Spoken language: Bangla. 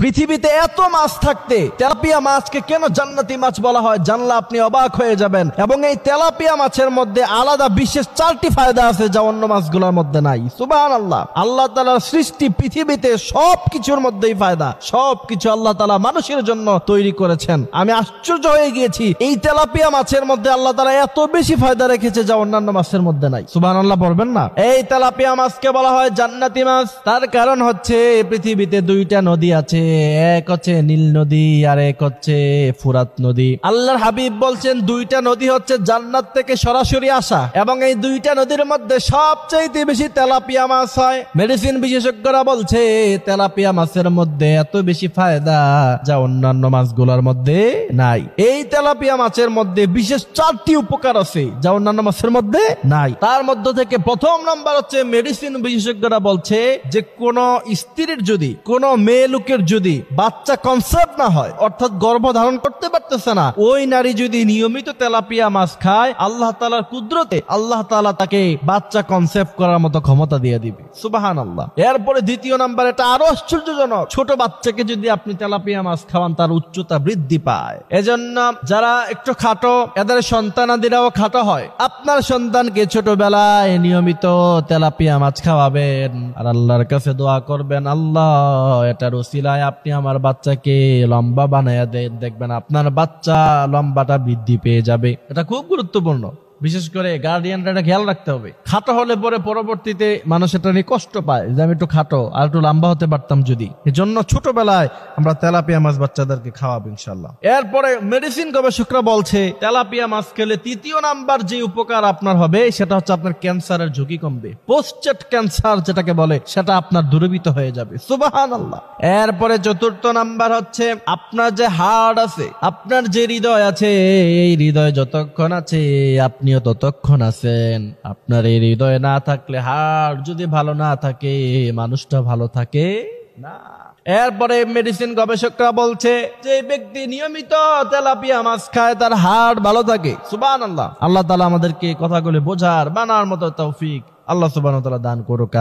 পৃথিবীতে এত মাছ থাকতে তেলাপিয়া মাছকে কেন জান্নাতি মাছ বলা হয় জানলে আপনি অবাক হয়ে যাবেন। এবং এই তেলাপিয়া মাছের মধ্যে আলাদা বিশেষ 4টি ফায়দা আছে যা অন্য মাছগুলোর মধ্যে নাই। সুবহানাল্লাহ। আল্লাহ তাআলার সৃষ্টি পৃথিবীতে সবকিছুর মধ্যেই ফায়দা, সবকিছু আল্লাহ তাআলা মানুষের জন্য তৈরি করেছেন। আমি আশ্চর্য হয়ে গিয়েছি এই তেলাপিয়া মাছের মধ্যে আল্লাহ তাআলা এত বেশি ফায়দা রেখেছে যা অন্যান্য মাছের মধ্যে নাই। সুবহানাল্লাহ বলবেন না? এই তেলাপিয়া মাছকে বলা হয় জান্নাতি মাছ। তার কারণ হচ্ছে পৃথিবীতে 2টা নদী আছে, এক হচ্ছে নীল নদী আর এক হচ্ছে ফুরাত নদী। আল্লাহর হাবিব বলছেন 2টা নদী হচ্ছে জান্নাত থেকে সরাসরি আসা, এবং এই 2টা নদীর মধ্যে সবচেয়ে বেশি তেলাপিয়া মাছ হয়। মেডিসিন বিশেষজ্ঞরা বলছে তেলাপিয়া মাছের মধ্যে এত বেশি ফায়দা যা অন্যান্য মাছগুলোর মধ্যে নাই। এই তেলাপিয়া মাছের মধ্যে বিশেষ 4টি উপকার আছে যা অন্যান্য মাছের মধ্যে নাই। তার মধ্যে থেকে প্রথম নাম্বার হচ্ছে মেডিসিন বিশেষজ্ঞরা বলছে যে কোন স্ত্রীর যদি, কোন মেয়ে লোকের যদি বাচ্চা কনসেপ্ট না হয়, অর্থাৎ গর্ভ ধারণ করতে পারতেছে না, ওই নারী যদি নিয়মিত তেলাপিয়া মাছ খায় আল্লাহ তাআলার কুদরতে আল্লাহ তাআলা তাকে বাচ্চা কনসেপ্ট করার মতো ক্ষমতা দিয়ে দিবে। সুবহানাল্লাহ। এরপরে দ্বিতীয় নাম্বার, এটা আরো আশ্চর্যজনক, ছোট বাচ্চাকে যদি আপনি তেলাপিয়া মাছ খাওয়ান তার উচ্চতা বৃদ্ধি পায়। এজন্য যারা একটু খাটো এদের সন্তানাদিরাও খাটো হয়, আপনার সন্তানকে ছোটবেলায় নিয়মিত তেলাপিয়া মাছ খাওয়াবেন আর আল্লাহর কাছে দোয়া করবেন, আল্লাহ এটার উসিলায় আপনি আমার বাচ্চাকে লম্বা বানায়া দেন, দেখবেন আপনার বাচ্চা লম্বাটা বৃদ্ধি পেয়ে যাবে। এটা খুব গুরুত্বপূর্ণ, বিশেষ করে গার্ডিয়ানরা এটা খেয়াল রাখতে হবে। খাটো হলে পরে পরবর্তীতে মানুষ এটা নিয়ে কষ্ট পায় যে আমি একটু খাটো আর একটু লম্বা হতে পারতাম যদি। এজন্য ছোটবেলায় আমরা তেলাপিয়া মাছ বাচ্চাদেরকে খাওয়াবো ইনশাআল্লাহ। এরপরে মেডিসিন গবেষকরা বলছে তেলাপিয়া মাছ খেলে তৃতীয় নাম্বার যে উপকার আপনার হবে সেটা হচ্ছে আপনার ক্যান্সারের ঝুঁকি কমবে। প্রোস্টেট ক্যান্সার যেটাকে বলে সেটা আপনার দূরীভূত হয়ে যাবে। সুবহানাল্লাহ। এরপরে চতুর্থ নাম্বার হচ্ছে আপনার যে হার্ট আছে, আপনার যে হৃদয় আছে, এই হৃদয় যতক্ষণ আছে আপনিও ততক্ষণ আছেন। আপনার এই হৃদয় না থাকলে, হার্ট যদি ভালো না থাকে, মানুষটা ভালো থাকে না। এরপরে মেডিসিন গবেষকরা বলছে যে ব্যক্তি নিয়মিত তেলাপিয়া মাছ খায় তার হার্ট ভালো থাকে। সুবহানাল্লাহ। আল্লাহ তাআলা আমাদেরকে কথাগুলো বোঝার, মানার মতো তৌফিক আল্লাহ সুবহানাহু ওয়া তাআলা দান করুক।